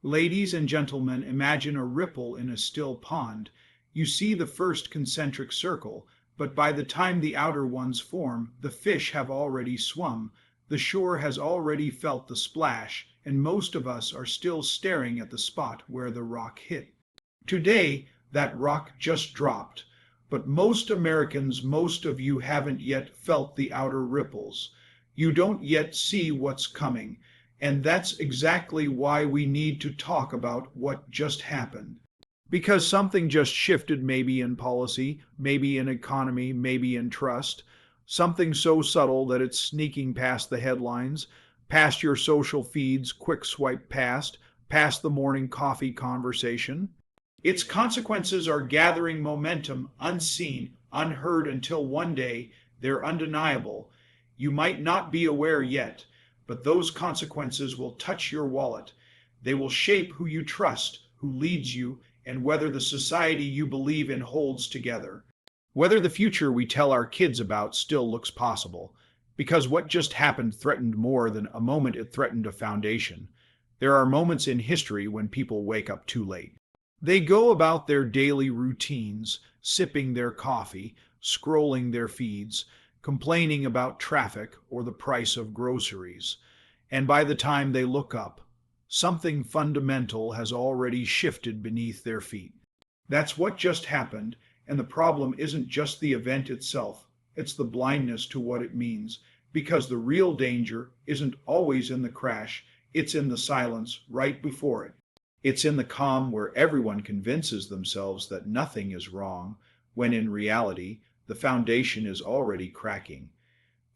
Ladies and gentlemen, imagine a ripple in a still pond. You see the first concentric circle, but by the time the outer ones form, the fish have already swum, the shore has already felt the splash, and most of us are still staring at the spot where the rock hit. Today, that rock just dropped, but most Americans, most of you haven't yet felt the outer ripples. You don't yet see what's coming, and that's exactly why we need to talk about what just happened. Because something just shifted, maybe in policy, maybe in economy, maybe in trust. Something so subtle that it's sneaking past the headlines, past your social feeds, quick swipe past the morning coffee conversation. Its consequences are gathering momentum, unseen, unheard until one day they're undeniable. You might not be aware yet, but those consequences will touch your wallet. They will shape who you trust, who leads you, and whether the society you believe in holds together. Whether the future we tell our kids about still looks possible. Because what just happened threatened more than a moment, it threatened a foundation. There are moments in history when people wake up too late. They go about their daily routines, sipping their coffee, scrolling their feeds, complaining about traffic or the price of groceries. And by the time they look up, something fundamental has already shifted beneath their feet. That's what just happened, and the problem isn't just the event itself, it's the blindness to what it means. Because the real danger isn't always in the crash, it's in the silence right before it. It's in the calm where everyone convinces themselves that nothing is wrong, when in reality, the foundation is already cracking.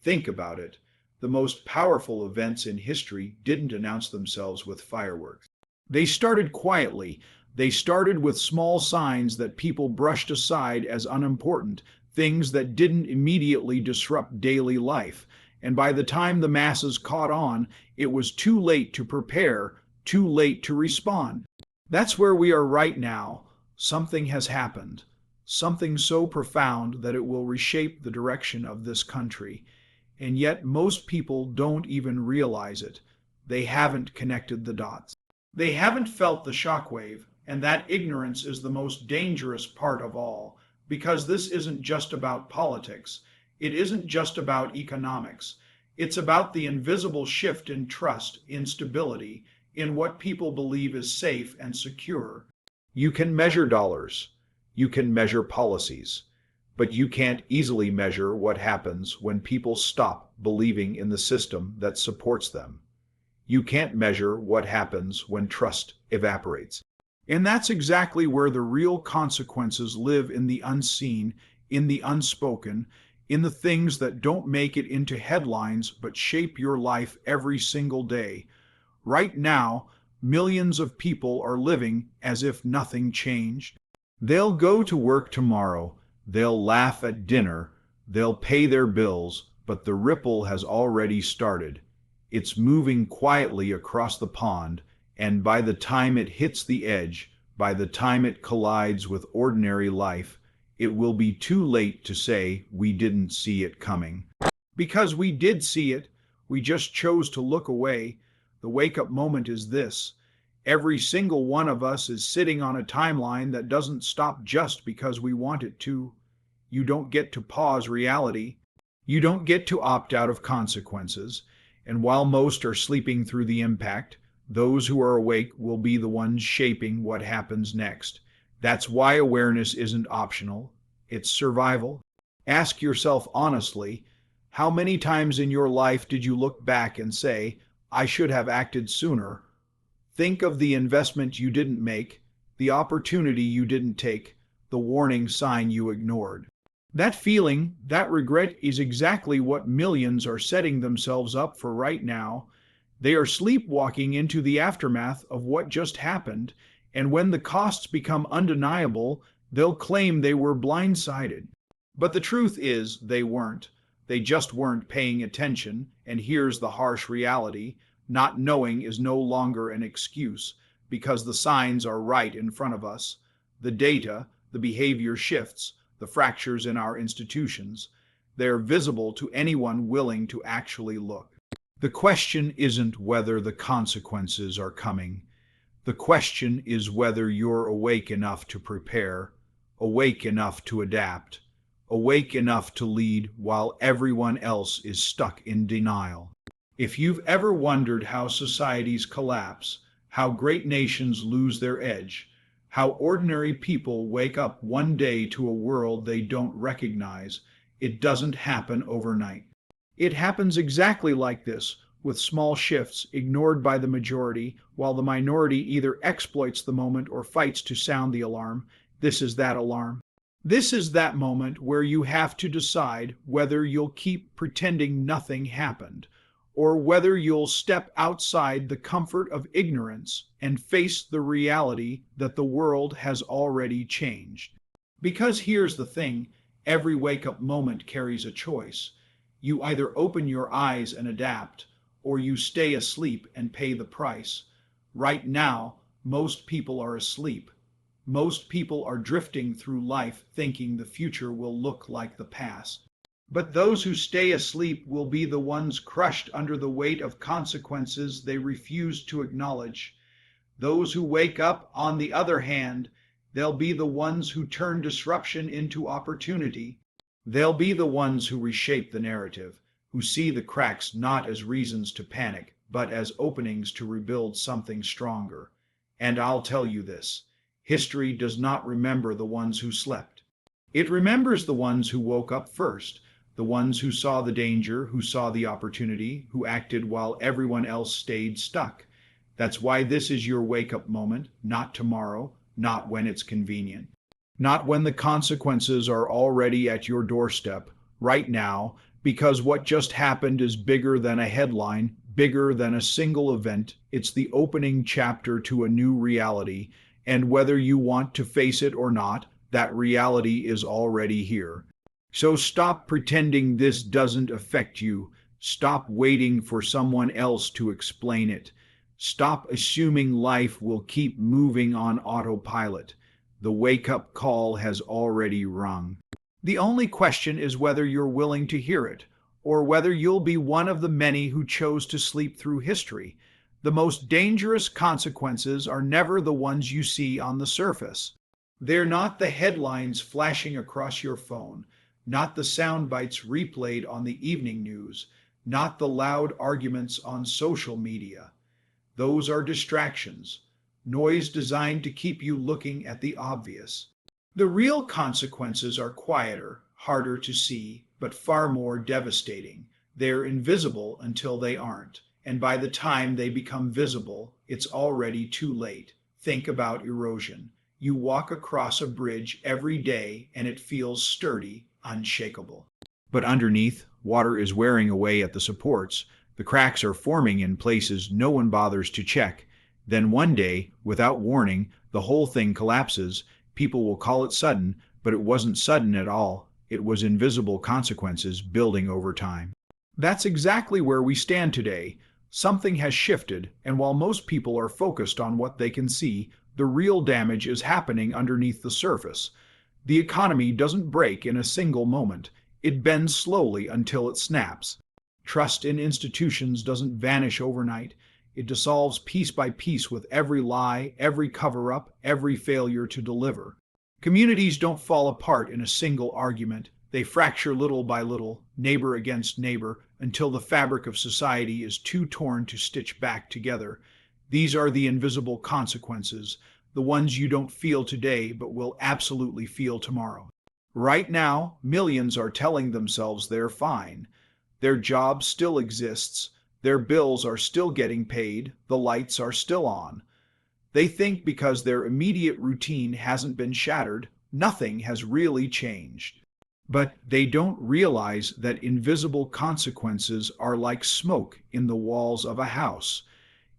Think about it. The most powerful events in history didn't announce themselves with fireworks. They started quietly. They started with small signs that people brushed aside as unimportant, things that didn't immediately disrupt daily life. And by the time the masses caught on, it was too late to prepare, too late to respond. That's where we are right now. Something has happened. Something so profound that it will reshape the direction of this country. And yet most people don't even realize it. They haven't connected the dots. They haven't felt the shockwave, and that ignorance is the most dangerous part of all, because this isn't just about politics. It isn't just about economics. It's about the invisible shift in trust, in stability, in what people believe is safe and secure. You can measure dollars. You can measure policies. But you can't easily measure what happens when people stop believing in the system that supports them. You can't measure what happens when trust evaporates. And that's exactly where the real consequences live, in the unseen, in the unspoken, in the things that don't make it into headlines but shape your life every single day. Right now, millions of people are living as if nothing changed. They'll go to work tomorrow. They'll laugh at dinner, they'll pay their bills, but the ripple has already started. It's moving quietly across the pond, and by the time it hits the edge, by the time it collides with ordinary life, it will be too late to say we didn't see it coming. Because we did see it, we just chose to look away. The wake-up moment is this. Every single one of us is sitting on a timeline that doesn't stop just because we want it to. You don't get to pause reality. You don't get to opt out of consequences. And while most are sleeping through the impact, those who are awake will be the ones shaping what happens next. That's why awareness isn't optional. It's survival. Ask yourself honestly, how many times in your life did you look back and say, I should have acted sooner? Think of the investment you didn't make, the opportunity you didn't take, the warning sign you ignored. That feeling, that regret, is exactly what millions are setting themselves up for right now. They are sleepwalking into the aftermath of what just happened, and when the costs become undeniable, they'll claim they were blindsided. But the truth is, they weren't. They just weren't paying attention, and here's the harsh reality. Not knowing is no longer an excuse, because the signs are right in front of us. The data, the behavior shifts, the fractures in our institutions, they're visible to anyone willing to actually look. The question isn't whether the consequences are coming. The question is whether you're awake enough to prepare, awake enough to adapt, awake enough to lead while everyone else is stuck in denial. If you've ever wondered how societies collapse, how great nations lose their edge, how ordinary people wake up one day to a world they don't recognize, it doesn't happen overnight. It happens exactly like this, with small shifts ignored by the majority, while the minority either exploits the moment or fights to sound the alarm. This is that alarm. This is that moment where you have to decide whether you'll keep pretending nothing happened, or whether you'll step outside the comfort of ignorance and face the reality that the world has already changed. Because here's the thing, every wake-up moment carries a choice. You either open your eyes and adapt, or you stay asleep and pay the price. Right now, most people are asleep. Most people are drifting through life thinking the future will look like the past. But those who stay asleep will be the ones crushed under the weight of consequences they refuse to acknowledge. Those who wake up, on the other hand, they'll be the ones who turn disruption into opportunity. They'll be the ones who reshape the narrative, who see the cracks not as reasons to panic, but as openings to rebuild something stronger. And I'll tell you this, history does not remember the ones who slept. It remembers the ones who woke up first, the ones who saw the danger, who saw the opportunity, who acted while everyone else stayed stuck. That's why this is your wake-up moment, not tomorrow, not when it's convenient, not when the consequences are already at your doorstep, right now, because what just happened is bigger than a headline, bigger than a single event. It's the opening chapter to a new reality, and whether you want to face it or not, that reality is already here. So stop pretending this doesn't affect you. Stop waiting for someone else to explain it. Stop assuming life will keep moving on autopilot. The wake-up call has already rung. The only question is whether you're willing to hear it, or whether you'll be one of the many who chose to sleep through history. The most dangerous consequences are never the ones you see on the surface. They're not the headlines flashing across your phone, not the sound bites replayed on the evening news, not the loud arguments on social media. Those are distractions, noise designed to keep you looking at the obvious. The real consequences are quieter, harder to see, but far more devastating. They're invisible until they aren't, and by the time they become visible, it's already too late. Think about erosion. You walk across a bridge every day and it feels sturdy, unshakable. But underneath, water is wearing away at the supports. The cracks are forming in places no one bothers to check. Then one day, without warning, the whole thing collapses. People will call it sudden, but it wasn't sudden at all. It was invisible consequences building over time. That's exactly where we stand today. Something has shifted, and while most people are focused on what they can see, the real damage is happening underneath the surface. The economy doesn't break in a single moment. It bends slowly until it snaps. Trust in institutions doesn't vanish overnight. It dissolves piece by piece with every lie, every cover-up, every failure to deliver. Communities don't fall apart in a single argument. They fracture little by little, neighbor against neighbor, until the fabric of society is too torn to stitch back together. These are the invisible consequences, the ones you don't feel today but will absolutely feel tomorrow. Right now, millions are telling themselves they're fine. Their job still exists. Their bills are still getting paid, the lights are still on. They think because their immediate routine hasn't been shattered, nothing has really changed. But they don't realize that invisible consequences are like smoke in the walls of a house.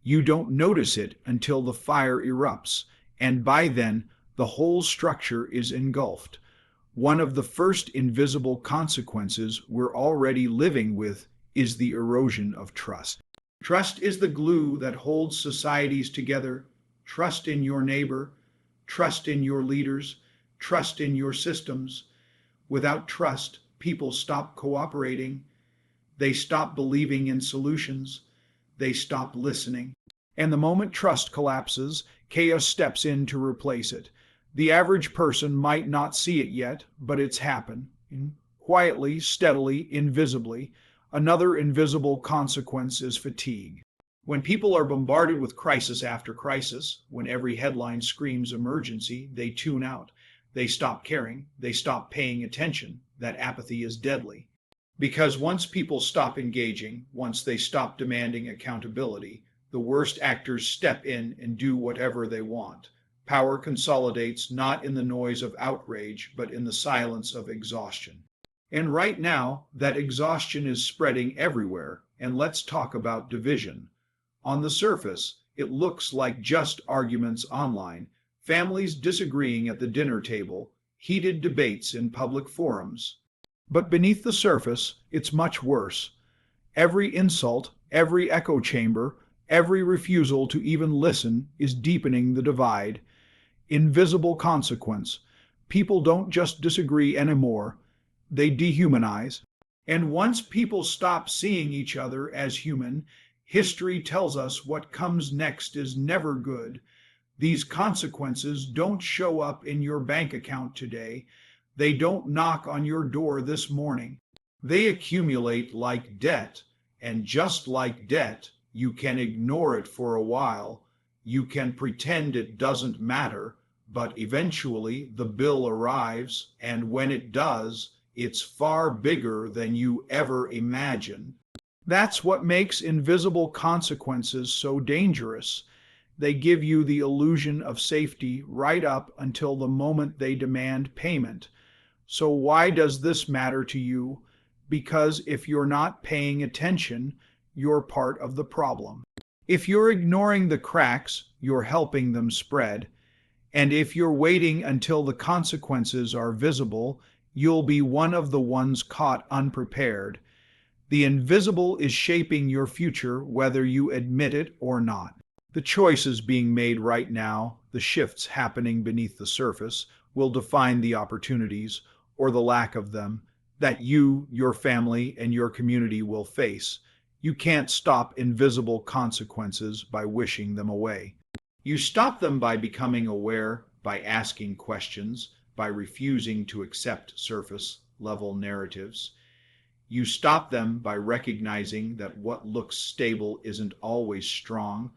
You don't notice it until the fire erupts, and by then the whole structure is engulfed. One of the first invisible consequences we're already living with is the erosion of trust. Trust is the glue that holds societies together. Trust in your neighbor, trust in your leaders, trust in your systems. Without trust, people stop cooperating. They stop believing in solutions. They stop listening. And the moment trust collapses, chaos steps in to replace it. The average person might not see it yet, but it's happened. Quietly, steadily, invisibly. Another invisible consequence is fatigue. When people are bombarded with crisis after crisis, when every headline screams emergency, they tune out. They stop caring. They stop paying attention. That apathy is deadly. Because once people stop engaging, once they stop demanding accountability, the worst actors step in and do whatever they want. Power consolidates not in the noise of outrage, but in the silence of exhaustion. And right now, that exhaustion is spreading everywhere. And let's talk about division. On the surface, it looks like just arguments online, families disagreeing at the dinner table, heated debates in public forums. But beneath the surface, it's much worse. Every insult, every echo chamber, every refusal to even listen is deepening the divide. Invisible consequence. People don't just disagree anymore, they dehumanize. And once people stop seeing each other as human, history tells us what comes next is never good. These consequences don't show up in your bank account today. They don't knock on your door this morning. They accumulate like debt, and just like debt, you can ignore it for a while. You can pretend it doesn't matter, but eventually the bill arrives, and when it does, it's far bigger than you ever imagined. That's what makes invisible consequences so dangerous. They give you the illusion of safety right up until the moment they demand payment. So why does this matter to you? Because if you're not paying attention, you're part of the problem. If you're ignoring the cracks, you're helping them spread. And if you're waiting until the consequences are visible, you'll be one of the ones caught unprepared. The invisible is shaping your future whether you admit it or not. The choices being made right now, the shifts happening beneath the surface, will define the opportunities, or the lack of them, that you, your family, and your community will face. You can't stop invisible consequences by wishing them away. You stop them by becoming aware, by asking questions, by refusing to accept surface-level narratives. You stop them by recognizing that what looks stable isn't always strong,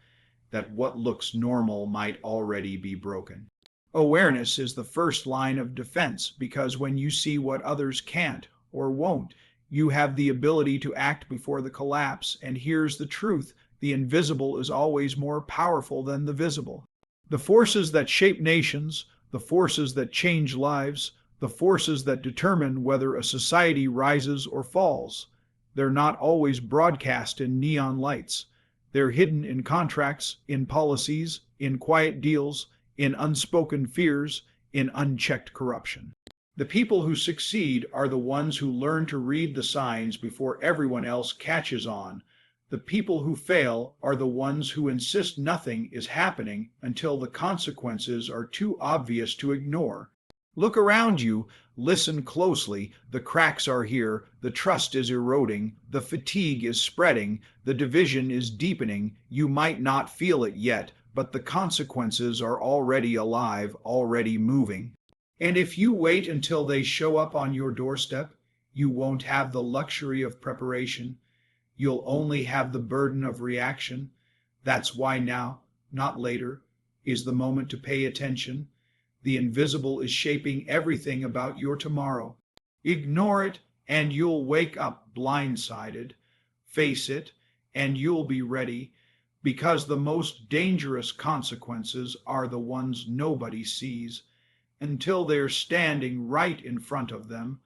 that what looks normal might already be broken. Awareness is the first line of defense because when you see what others can't or won't, you have the ability to act before the collapse. And here's the truth: the invisible is always more powerful than the visible. The forces that shape nations, the forces that change lives, the forces that determine whether a society rises or falls, they're not always broadcast in neon lights. They're hidden in contracts, in policies, in quiet deals, in unspoken fears, in unchecked corruption. The people who succeed are the ones who learn to read the signs before everyone else catches on. The people who fail are the ones who insist nothing is happening until the consequences are too obvious to ignore. Look around you, listen closely. The cracks are here, the trust is eroding, the fatigue is spreading, the division is deepening. You might not feel it yet, but the consequences are already alive, already moving. And if you wait until they show up on your doorstep, you won't have the luxury of preparation. You'll only have the burden of reaction. That's why now, not later, is the moment to pay attention. The invisible is shaping everything about your tomorrow. Ignore it, and you'll wake up blindsided. Face it, and you'll be ready, because the most dangerous consequences are the ones nobody sees, until they're standing right in front of them,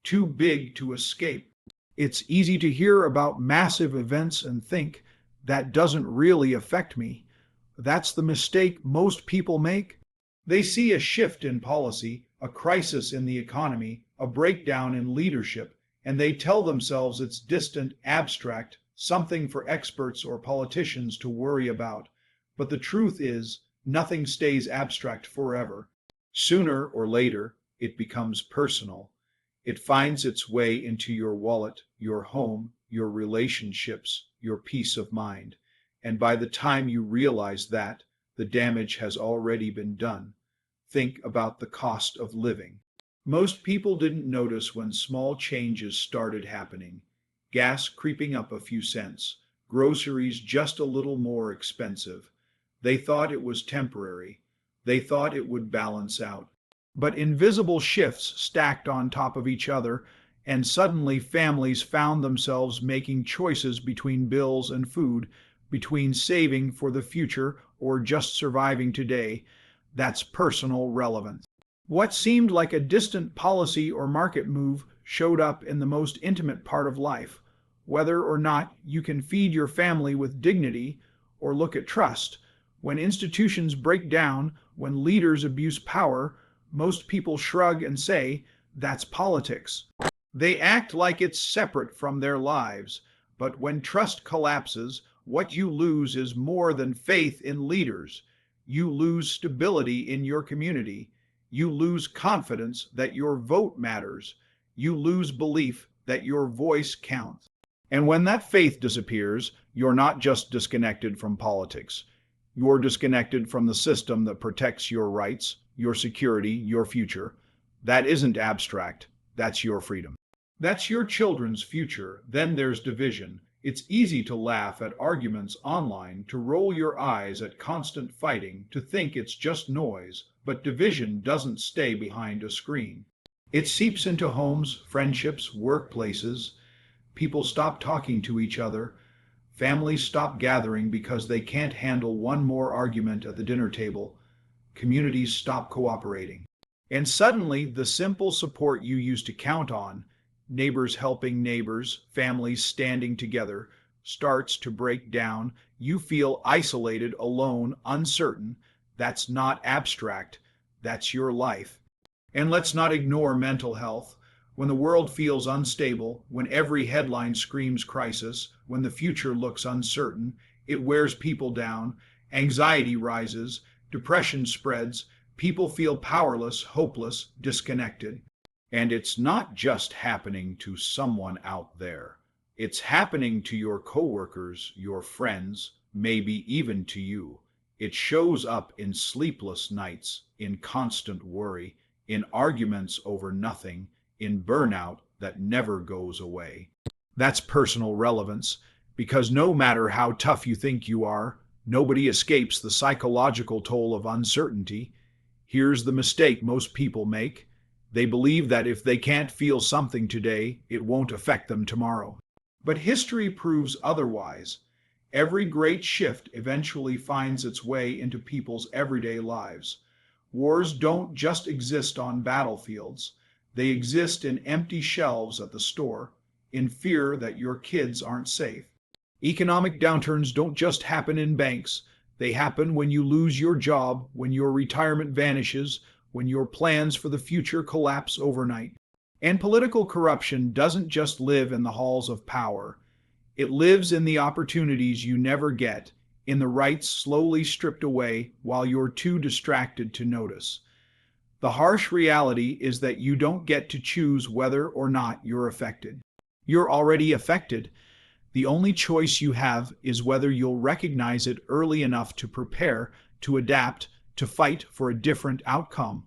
too big to escape. It's easy to hear about massive events and think, that doesn't really affect me. That's the mistake most people make. They see a shift in policy, a crisis in the economy, a breakdown in leadership, and they tell themselves it's distant, abstract, something for experts or politicians to worry about. But the truth is, nothing stays abstract forever. Sooner or later, it becomes personal. It finds its way into your wallet, your home, your relationships, your peace of mind. And by the time you realize that, the damage has already been done. Think about the cost of living. Most people didn't notice when small changes started happening. Gas creeping up a few cents, groceries just a little more expensive. They thought it was temporary. They thought it would balance out. But invisible shifts stacked on top of each other, and suddenly families found themselves making choices between bills and food, between saving for the future or just surviving today. That's personal relevance. What seemed like a distant policy or market move showed up in the most intimate part of life. Whether or not you can feed your family with dignity, or look at trust. When institutions break down, when leaders abuse power, most people shrug and say, that's politics. They act like it's separate from their lives. But when trust collapses, what you lose is more than faith in leaders. You lose stability in your community. You lose confidence that your vote matters. You lose belief that your voice counts. And when that faith disappears, you're not just disconnected from politics. You're disconnected from the system that protects your rights, your security, your future. That isn't abstract. That's your freedom. That's your children's future. Then there's division. It's easy to laugh at arguments online, to roll your eyes at constant fighting, to think it's just noise. But division doesn't stay behind a screen. It seeps into homes, friendships, workplaces. People stop talking to each other. Families stop gathering because they can't handle one more argument at the dinner table. Communities stop cooperating. And suddenly, the simple support you used to count on, neighbors helping neighbors, families standing together, starts to break down. You feel isolated, alone, uncertain. That's not abstract. That's your life. And let's not ignore mental health. When the world feels unstable, when every headline screams crisis, when the future looks uncertain, it wears people down. Anxiety rises, depression spreads, people feel powerless, hopeless, disconnected. And it's not just happening to someone out there. It's happening to your coworkers, your friends, maybe even to you. It shows up in sleepless nights, in constant worry, in arguments over nothing, in burnout that never goes away. That's personal relevance, because no matter how tough you think you are, nobody escapes the psychological toll of uncertainty. Here's the mistake most people make. They believe that if they can't feel something today, it won't affect them tomorrow. But history proves otherwise. Every great shift eventually finds its way into people's everyday lives. Wars don't just exist on battlefields. They exist in empty shelves at the store, in fear that your kids aren't safe. Economic downturns don't just happen in banks. They happen when you lose your job, when your retirement vanishes, when your plans for the future collapse overnight. And political corruption doesn't just live in the halls of power. It lives in the opportunities you never get, in the rights slowly stripped away while you're too distracted to notice. The harsh reality is that you don't get to choose whether or not you're affected. You're already affected. The only choice you have is whether you'll recognize it early enough to prepare, to adapt, to fight for a different outcome,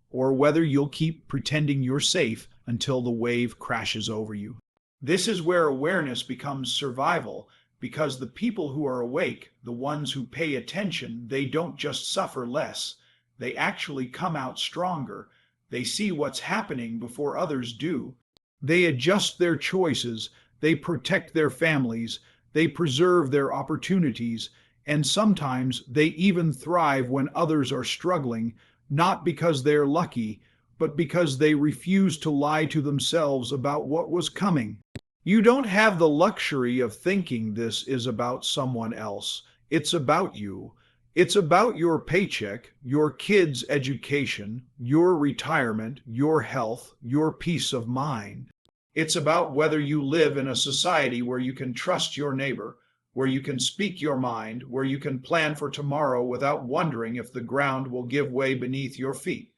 or whether you'll keep pretending you're safe until the wave crashes over you. This is where awareness becomes survival, because the people who are awake, the ones who pay attention, they don't just suffer less. They actually come out stronger. They see what's happening before others do. They adjust their choices. They protect their families. They preserve their opportunities. And sometimes they even thrive when others are struggling, not because they're lucky, but because they refuse to lie to themselves about what was coming. You don't have the luxury of thinking this is about someone else. It's about you. It's about your paycheck, your kids' education, your retirement, your health, your peace of mind. It's about whether you live in a society where you can trust your neighbor, where you can speak your mind, where you can plan for tomorrow without wondering if the ground will give way beneath your feet.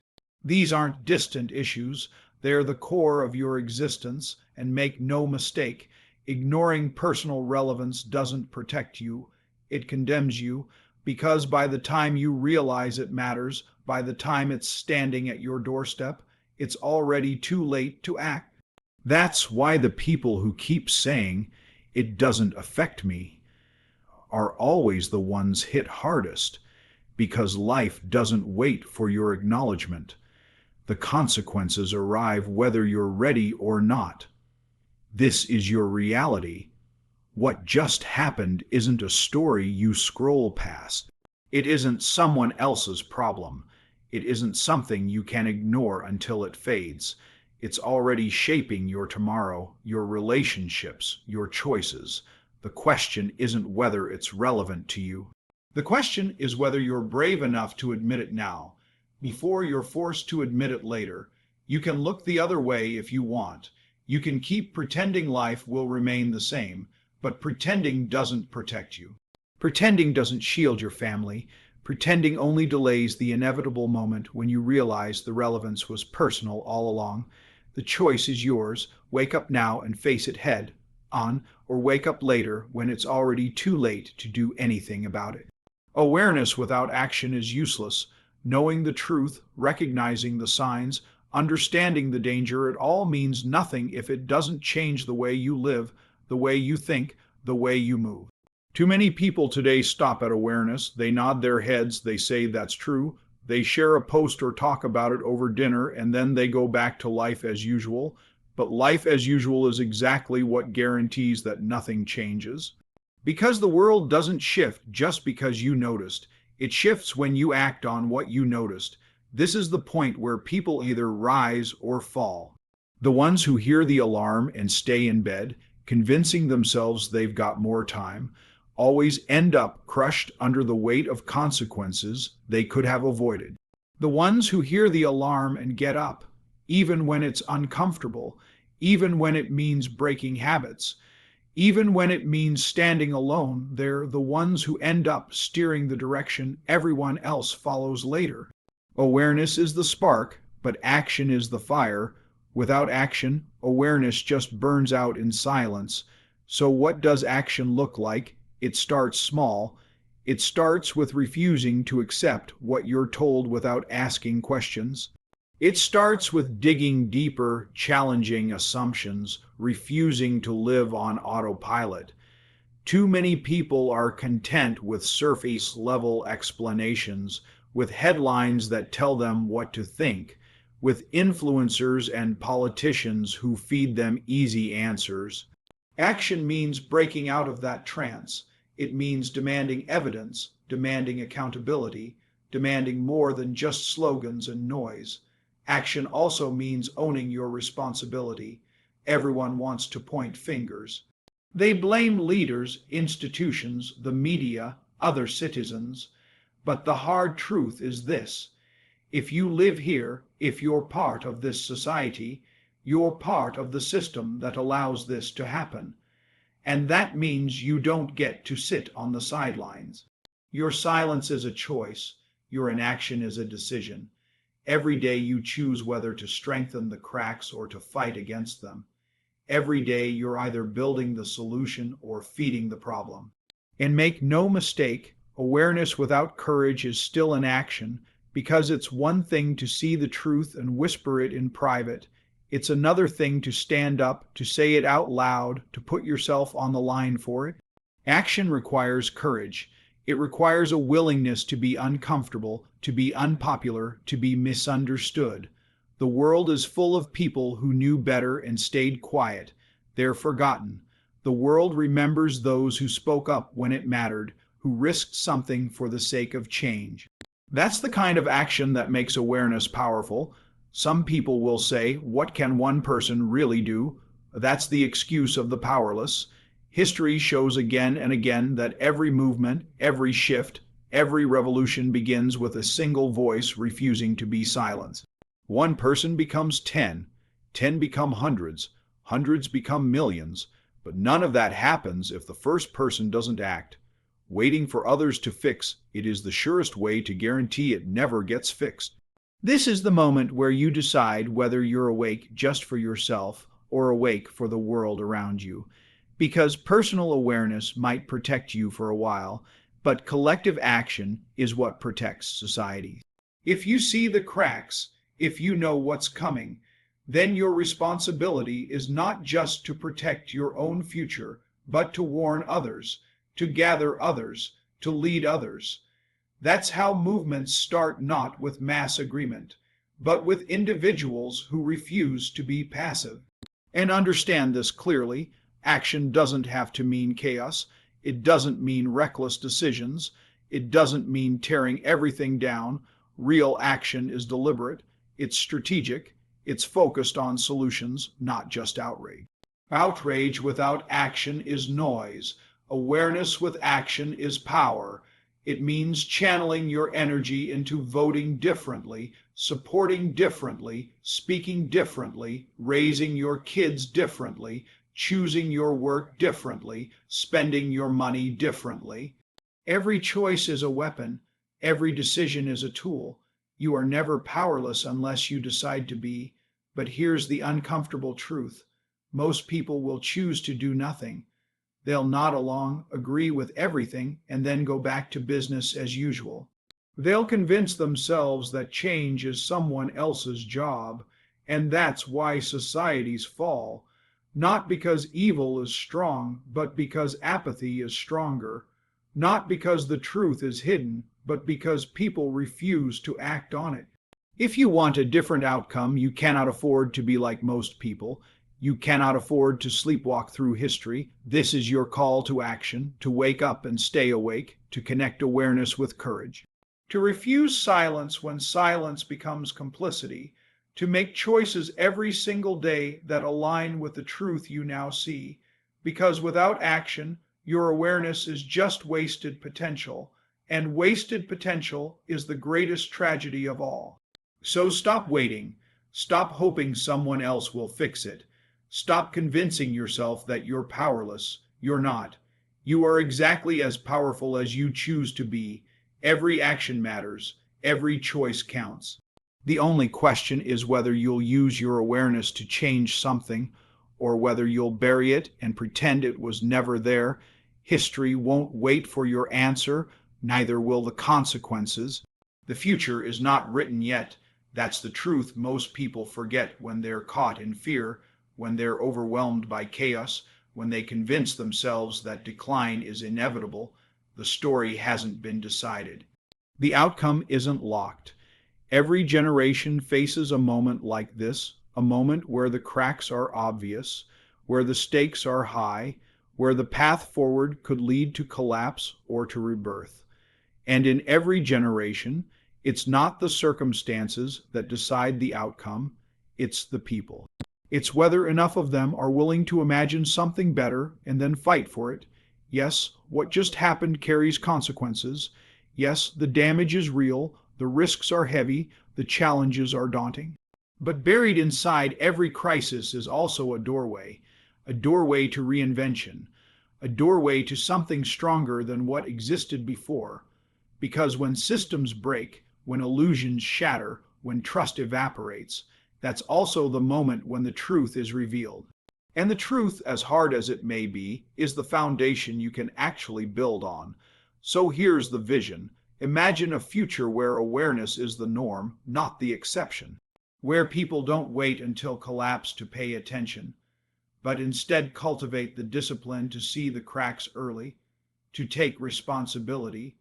These aren't distant issues. They're the core of your existence, and make no mistake, ignoring personal relevance doesn't protect you. it condemns you, because by the time you realize it matters, by the time it's standing at your doorstep, it's already too late to act. That's why the people who keep saying, "It doesn't affect me," are always the ones hit hardest, because life doesn't wait for your acknowledgement. The consequences arrive whether you're ready or not. This is your reality. What just happened isn't a story you scroll past. It isn't someone else's problem. It isn't something you can ignore until it fades. It's already shaping your tomorrow, your relationships, your choices. The question isn't whether it's relevant to you. The question is whether you're brave enough to admit it now, before you're forced to admit it later. You can look the other way if you want. You can keep pretending life will remain the same, but pretending doesn't protect you. Pretending doesn't shield your family. Pretending only delays the inevitable moment when you realize the relevance was personal all along. The choice is yours. Wake up now and face it head on, or wake up later when it's already too late to do anything about it. Awareness without action is useless. Knowing the truth, recognizing the signs, understanding the danger, it all means nothing if it doesn't change the way you live, the way you think, the way you move. Too many people today stop at awareness. They nod their heads, they say that's true, they share a post or talk about it over dinner, and then they go back to life as usual. But life as usual is exactly what guarantees that nothing changes. Because the world doesn't shift just because you noticed. It shifts when you act on what you noticed. This is the point where people either rise or fall. The ones who hear the alarm and stay in bed, convincing themselves they've got more time, always end up crushed under the weight of consequences they could have avoided. The ones who hear the alarm and get up, even when it's uncomfortable, even when it means breaking habits, even when it means standing alone, they're the ones who end up steering the direction everyone else follows later. Awareness is the spark, but action is the fire. Without action, awareness just burns out in silence. So what does action look like? It starts small. It starts with refusing to accept what you're told without asking questions. It starts with digging deeper, challenging assumptions, refusing to live on autopilot. Too many people are content with surface-level explanations, with headlines that tell them what to think, with influencers and politicians who feed them easy answers. Action means breaking out of that trance. It means demanding evidence, demanding accountability, demanding more than just slogans and noise. Action also means owning your responsibility. Everyone wants to point fingers. They blame leaders, institutions, the media, other citizens. But the hard truth is this: if you live here, if you're part of this society, you're part of the system that allows this to happen. And that means you don't get to sit on the sidelines. Your silence is a choice. Your inaction is a decision. Every day you choose whether to strengthen the cracks or to fight against them. Every day you're either building the solution or feeding the problem. And make no mistake, awareness without courage is still an action, because it's one thing to see the truth and whisper it in private. It's another thing to stand up, to say it out loud, to put yourself on the line for it. Action requires courage. It requires a willingness to be uncomfortable, to be unpopular, to be misunderstood. The world is full of people who knew better and stayed quiet. They're forgotten. The world remembers those who spoke up when it mattered, who risked something for the sake of change. That's the kind of action that makes awareness powerful. Some people will say, what can one person really do? That's the excuse of the powerless. History shows again and again that every movement, every shift, every revolution begins with a single voice refusing to be silenced. One person becomes 10, 10 become hundreds, hundreds become millions, but none of that happens if the first person doesn't act. Waiting for others to fix it is the surest way to guarantee it never gets fixed. This is the moment where you decide whether you're awake just for yourself or awake for the world around you. Because personal awareness might protect you for a while, but collective action is what protects society. If you see the cracks, if you know what's coming, then your responsibility is not just to protect your own future, but to warn others, to gather others, to lead others. That's how movements start, not with mass agreement, but with individuals who refuse to be passive. And understand this clearly, action doesn't have to mean chaos. It doesn't mean reckless decisions. It doesn't mean tearing everything down. Real action is deliberate. It's strategic. It's focused on solutions, not just outrage. Outrage without action is noise. Awareness with action is power. It means channeling your energy into voting differently, supporting differently, speaking differently, raising your kids differently, choosing your work differently, spending your money differently. Every choice is a weapon. Every decision is a tool. You are never powerless unless you decide to be. But here's the uncomfortable truth. Most people will choose to do nothing. They'll nod along, agree with everything, and then go back to business as usual. They'll convince themselves that change is someone else's job, and that's why societies fall. Not because evil is strong, but because apathy is stronger. Not because the truth is hidden, but because people refuse to act on it. If you want a different outcome, you cannot afford to be like most people. You cannot afford to sleepwalk through history. This is your call to action, to wake up and stay awake, to connect awareness with courage, to refuse silence when silence becomes complicity, to make choices every single day that align with the truth you now see. Because without action, your awareness is just wasted potential, and wasted potential is the greatest tragedy of all. So stop waiting. Stop hoping someone else will fix it. Stop convincing yourself that you're powerless. You're not. You are exactly as powerful as you choose to be. Every action matters. Every choice counts. The only question is whether you'll use your awareness to change something, or whether you'll bury it and pretend it was never there. History won't wait for your answer, neither will the consequences. The future is not written yet. That's the truth most people forget when they're caught in fear, when they're overwhelmed by chaos, when they convince themselves that decline is inevitable. The story hasn't been decided. The outcome isn't locked. Every generation faces a moment like this, a moment where the cracks are obvious, where the stakes are high, where the path forward could lead to collapse or to rebirth. And in every generation, it's not the circumstances that decide the outcome, it's the people. It's whether enough of them are willing to imagine something better and then fight for it. Yes, what just happened carries consequences. Yes, the damage is real, the risks are heavy, the challenges are daunting. But buried inside every crisis is also a doorway to reinvention, a doorway to something stronger than what existed before. Because when systems break, when illusions shatter, when trust evaporates, that's also the moment when the truth is revealed. And the truth, as hard as it may be, is the foundation you can actually build on. So here's the vision. Imagine a future where awareness is the norm, not the exception. Where people don't wait until collapse to pay attention, but instead cultivate the discipline to see the cracks early, to take responsibility,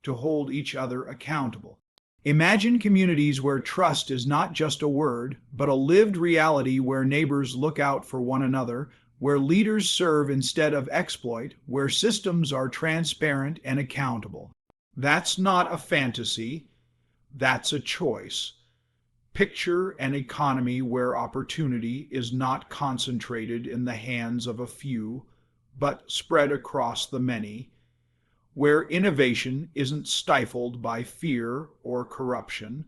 to hold each other accountable. Imagine communities where trust is not just a word, but a lived reality, where neighbors look out for one another, where leaders serve instead of exploit, where systems are transparent and accountable. That's not a fantasy, that's a choice. Picture an economy where opportunity is not concentrated in the hands of a few, but spread across the many, where innovation isn't stifled by fear or corruption,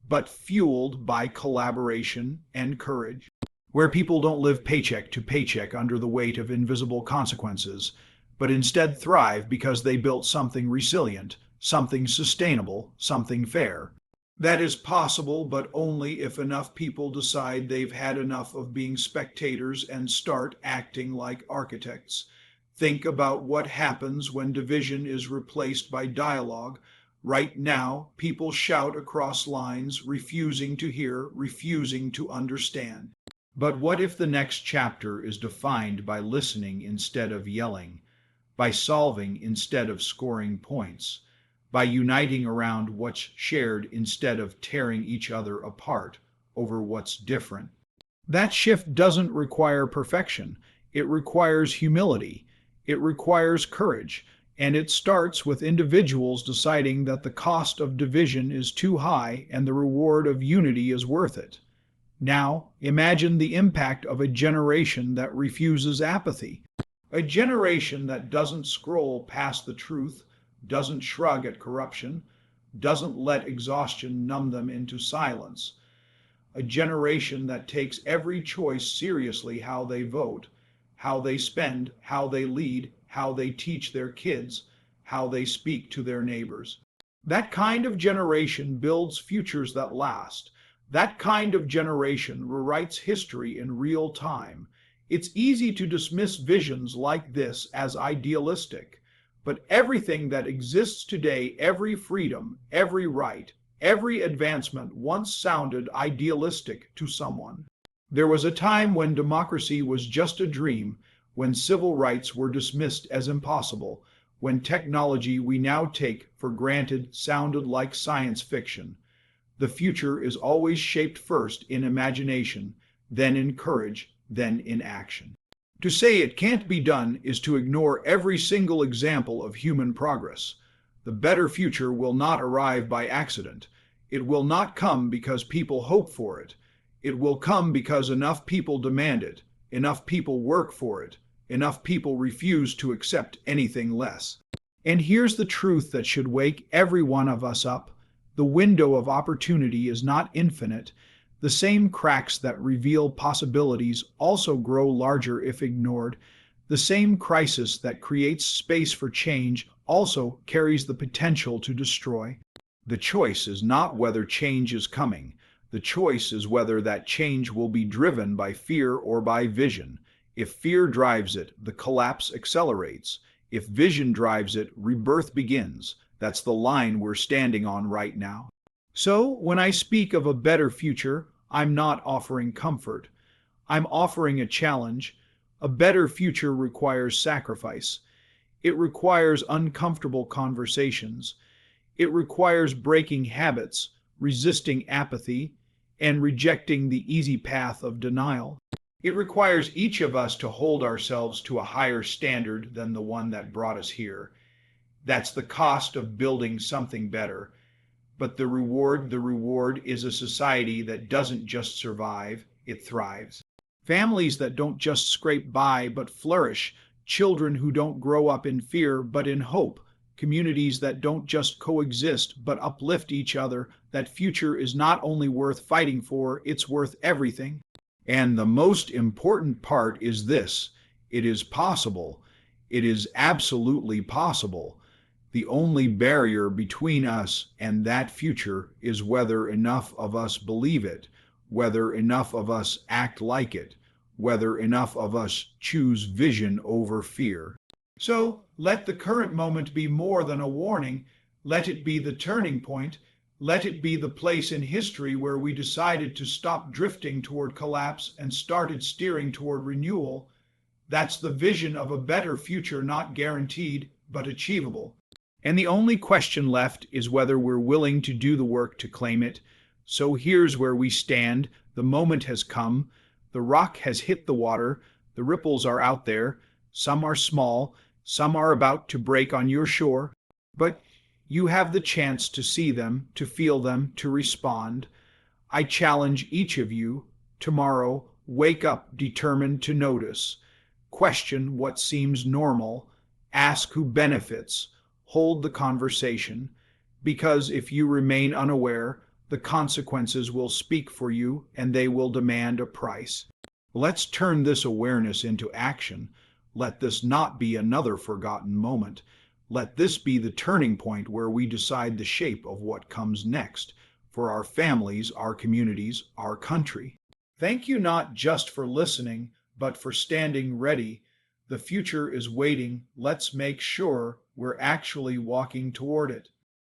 but fueled by collaboration and courage, where people don't live paycheck to paycheck under the weight of invisible consequences, but instead thrive because they built something resilient, something sustainable, something fair. That is possible, but only if enough people decide they've had enough of being spectators and start acting like architects. Think about what happens when division is replaced by dialogue. Right now, people shout across lines, refusing to hear, refusing to understand. But what if the next chapter is defined by listening instead of yelling, by solving instead of scoring points, by uniting around what's shared instead of tearing each other apart over what's different? That shift doesn't require perfection. It requires humility. It requires courage. And it starts with individuals deciding that the cost of division is too high and the reward of unity is worth it. Now, imagine the impact of a generation that refuses apathy. A generation that doesn't scroll past the truth, doesn't shrug at corruption, doesn't let exhaustion numb them into silence. A generation that takes every choice seriously: how they vote, how they spend, how they lead, how they teach their kids, how they speak to their neighbors. That kind of generation builds futures that last. That kind of generation rewrites history in real time. It's easy to dismiss visions like this as idealistic, but everything that exists today, every freedom, every right, every advancement once sounded idealistic to someone. There was a time when democracy was just a dream, when civil rights were dismissed as impossible, when technology we now take for granted sounded like science fiction. The future is always shaped first in imagination, then in courage, then in action. To say it can't be done is to ignore every single example of human progress. The better future will not arrive by accident. It will not come because people hope for it. It will come because enough people demand it, enough people work for it, enough people refuse to accept anything less. And here's the truth that should wake every one of us up. The window of opportunity is not infinite. The same cracks that reveal possibilities also grow larger if ignored. The same crisis that creates space for change also carries the potential to destroy. The choice is not whether change is coming. The choice is whether that change will be driven by fear or by vision. If fear drives it, the collapse accelerates. If vision drives it, rebirth begins. That's the line we're standing on right now. So, when I speak of a better future, I'm not offering comfort. I'm offering a challenge. A better future requires sacrifice. It requires uncomfortable conversations. It requires breaking habits, resisting apathy, and rejecting the easy path of denial. It requires each of us to hold ourselves to a higher standard than the one that brought us here. That's the cost of building something better. But the reward is a society that doesn't just survive, it thrives. Families that don't just scrape by but flourish. Children who don't grow up in fear but in hope. Communities that don't just coexist but uplift each other. That future is not only worth fighting for, it's worth everything. And the most important part is this: it is possible. It is absolutely possible. The only barrier between us and that future is whether enough of us believe it, whether enough of us act like it, whether enough of us choose vision over fear. So let the current moment be more than a warning. Let it be the turning point. Let it be the place in history where we decided to stop drifting toward collapse and started steering toward renewal. That's the vision of a better future, not guaranteed, but achievable. And the only question left is whether we're willing to do the work to claim it. So here's where we stand. The moment has come. The rock has hit the water. The ripples are out there. Some are small. Some are about to break on your shore. But you have the chance to see them, to feel them, to respond. I challenge each of you. Tomorrow, wake up determined to notice. Question what seems normal. Ask who benefits. Hold the conversation, because if you remain unaware, the consequences will speak for you and they will demand a price. Let's turn this awareness into action. Let this not be another forgotten moment. Let this be the turning point where we decide the shape of what comes next for our families, our communities, our country. Thank you not just for listening, but for standing ready. The future is waiting. Let's make sure we're actually walking toward it.